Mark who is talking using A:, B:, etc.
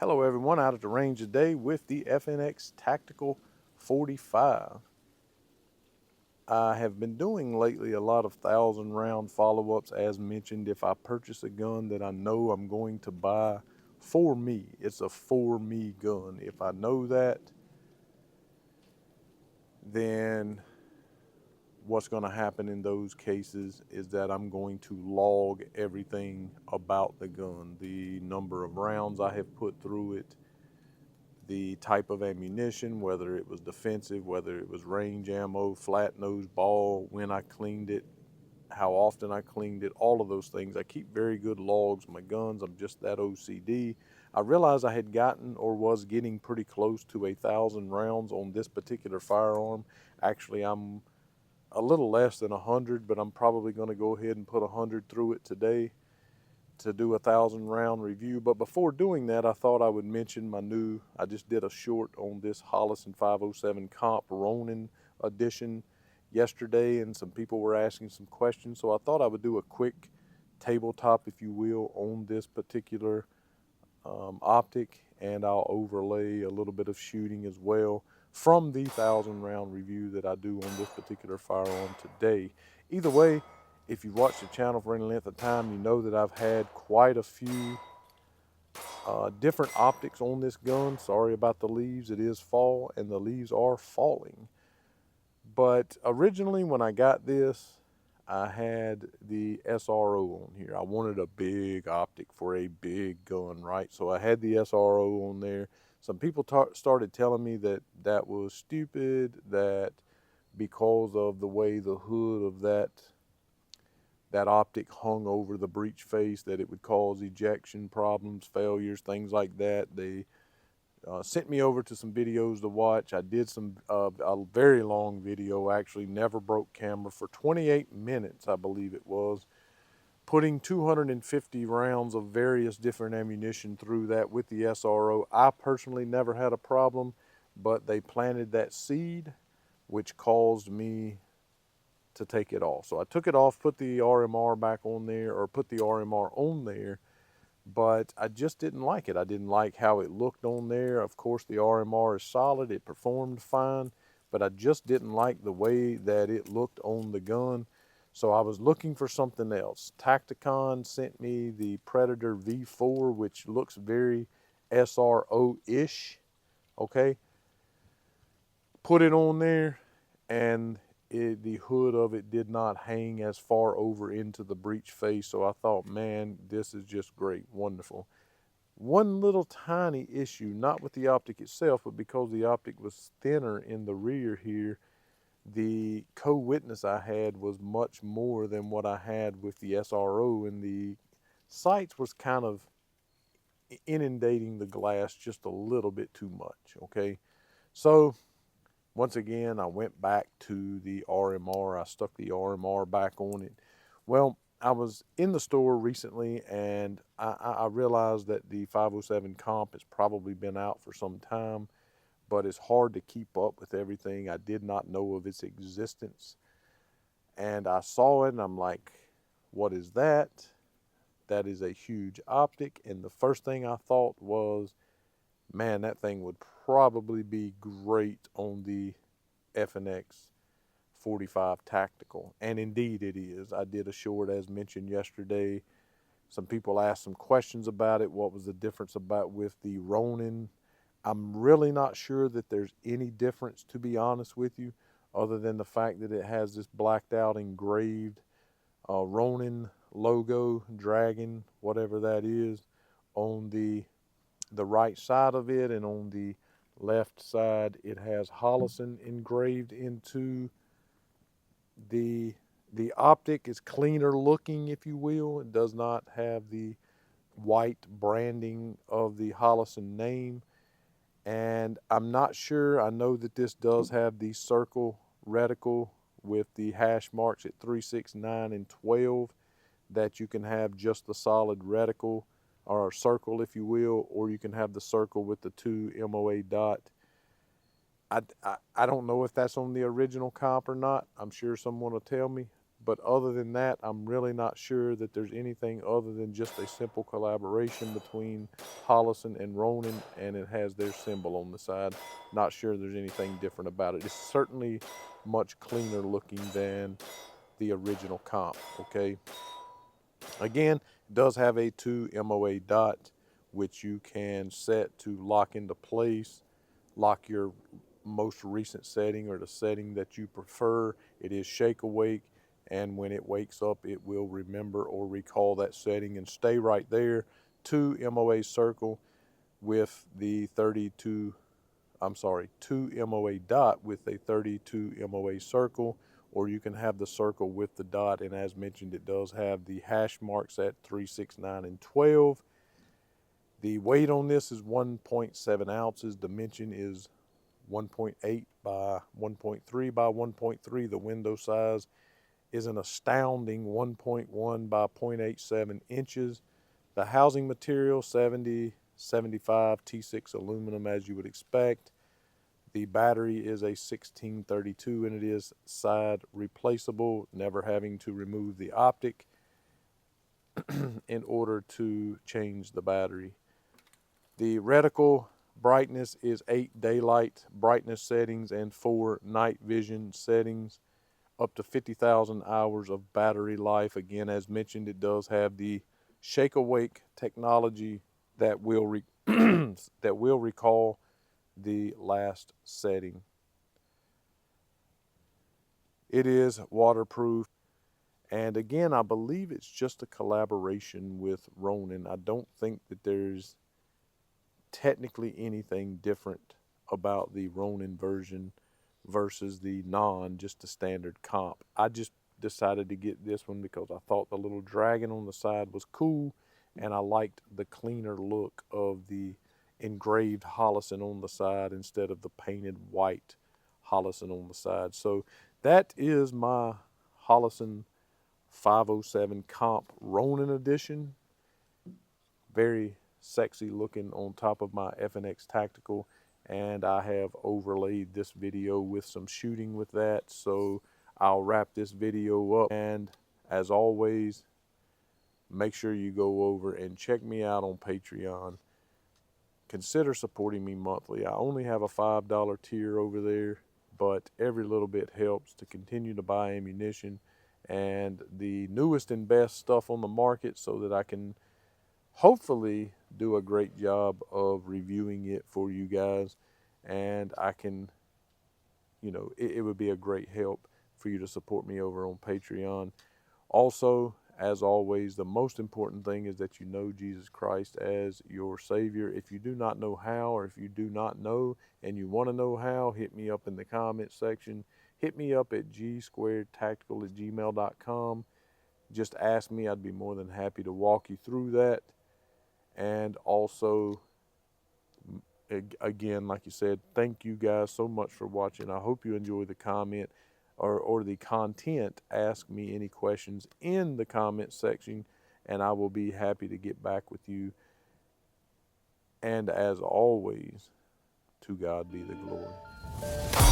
A: Hello everyone, out at the range today with the FNX Tactical 45. I have been doing lately a lot of 1,000 round follow-ups as mentioned. If I purchase a gun that I know I'm going to buy for me, it's a for me gun. If I know that, then what's going to happen in those cases is that I'm going to log everything about the gun, the number of rounds I have put through it, the type of ammunition, whether it was defensive, whether it was range ammo, flat nose ball, when I cleaned it, how often I cleaned it, all of those things. I keep very good logs of my guns. I'm just that OCD. I realized I had gotten or was getting pretty close to 1,000 rounds on this particular firearm. Actually, I'm a little less than 100, but I'm probably going to go ahead and put 100 through it today to do a 1,000 round review. But before doing that, I thought I would mention I just did a short on this Holosun 507COMP Ronin edition yesterday, and some people were asking some questions, so I thought I would do a quick tabletop, if you will, on this particular optic, and I'll overlay a little bit of shooting as well from the 1,000 round review that I do on this particular firearm today. Either way, if you've watched the channel for any length of time, you know that I've had quite a few different optics on this gun. Sorry about the leaves. It is fall and the leaves are falling. But originally when I got this, I had the SRO on here. I wanted a big optic for a big gun, right? So I had the SRO on there. Some people started telling me that that was stupid, that because of the way the hood of that optic hung over the breech face, that it would cause ejection problems, failures, things like that. They sent me over to some videos to watch. I did a very long video, actually, never broke camera, for 28 minutes, I believe it was, putting 250 rounds of various different ammunition through that with the SRO. I personally never had a problem, but they planted that seed, which caused me to take it off. So I took it off, put the RMR back on there, or put the RMR on there, but I just didn't like it. I didn't like how it looked on there. Of course, the RMR is solid. It performed fine, but I just didn't like the way that it looked on the gun. So I was looking for something else. Tacticon sent me the Predator V4, which looks very SRO-ish, okay? Put it on there, and the hood of it did not hang as far over into the breech face. So I thought, man, this is just great, wonderful. One little tiny issue, not with the optic itself, but because the optic was thinner in the rear here, the co-witness I had was much more than what I had with the SRO, and the sights was kind of inundating the glass just a little bit too much, okay? So once again, I went back to the RMR. I stuck the RMR back on it. Well, I was in the store recently, and I realized that the 507 Comp has probably been out for some time, but it's hard to keep up with everything. I did not know of its existence, and I saw it, and I'm like, what is that? That is a huge optic, and the first thing I thought was, man, that thing would probably be great on the FNX-45 Tactical, and indeed it is. I did a short, as mentioned yesterday. Some people asked some questions about it. What was the difference about with the Ronin? I'm really not sure that there's any difference, to be honest with you, other than the fact that it has this blacked out engraved Ronin logo, dragon, whatever that is, on the right side of it, and on the left side it has Holosun engraved into the optic. Is cleaner looking, if you will. It does not have the white branding of the Holosun name, and I'm not sure. I know that this does have the circle reticle with the hash marks at 3, 6, 9, and 12, that you can have just the solid reticle, or circle, if you will, or you can have the circle with the 2 MOA dot. I don't know if that's on the original comp or not. I'm sure someone will tell me, But other than that, I'm really not sure that there's anything other than just a simple collaboration between Holosun and Ronin, and it has their symbol on the side. Not sure there's anything different about it. It's certainly much cleaner looking than the original comp, okay? Again, it does have a 2 MOA dot, which you can set to lock into place, lock your most recent setting or the setting that you prefer. It is shake awake, and when it wakes up, it will remember or recall that setting and stay right there. 2 MOA circle with the 2 MOA dot with a 32 MOA circle, or you can have the circle with the dot, and as mentioned, it does have the hash marks at 3, 6, 9, and 12. The weight on this is 1.7 ounces. Dimension is 1.8 by 1.3 by 1.3. The window size is an astounding 1.1 by 0.87 inches. The housing material, 70/75 T6 aluminum, as you would expect. The battery is a 1632, and it is side replaceable, never having to remove the optic in order to change the battery. The reticle brightness is 8 daylight brightness settings and 4 night vision settings, up to 50,000 hours of battery life. Again, as mentioned, it does have the shake awake technology that will that will recall the last setting. It is waterproof, and again, I believe it's just a collaboration with Ronin. I don't think that there's technically anything different about the Ronin version versus the just the standard comp. I just decided to get this one because I thought the little dragon on the side was cool, and I liked the cleaner look of the engraved Holosun on the side instead of the painted white Holosun on the side. So that is my Holosun 507 Comp Ronin edition. Very sexy looking on top of my FNX Tactical, and I have overlaid this video with some shooting with that. So I'll wrap this video up, and as always, make sure you go over and check me out on Patreon. Consider supporting me monthly. I only have a $5 tier over there, but every little bit helps to continue to buy ammunition and the newest and best stuff on the market, so that I can hopefully do a great job of reviewing it for you guys. And I can, it would be a great help for you to support me over on Patreon. Also, as always, the most important thing is that you know Jesus Christ as your Savior. If you do not know how, or if you do not know and you want to know how, hit me up in the comment section. Hit me up at gsquaredtactical@gmail.com. Just ask me. I'd be more than happy to walk you through that. And also, again, like you said, thank you guys so much for watching. I hope you enjoy the comment or the content. Ask me any questions in the comment section, and I will be happy to get back with you. And as always, to God be the glory.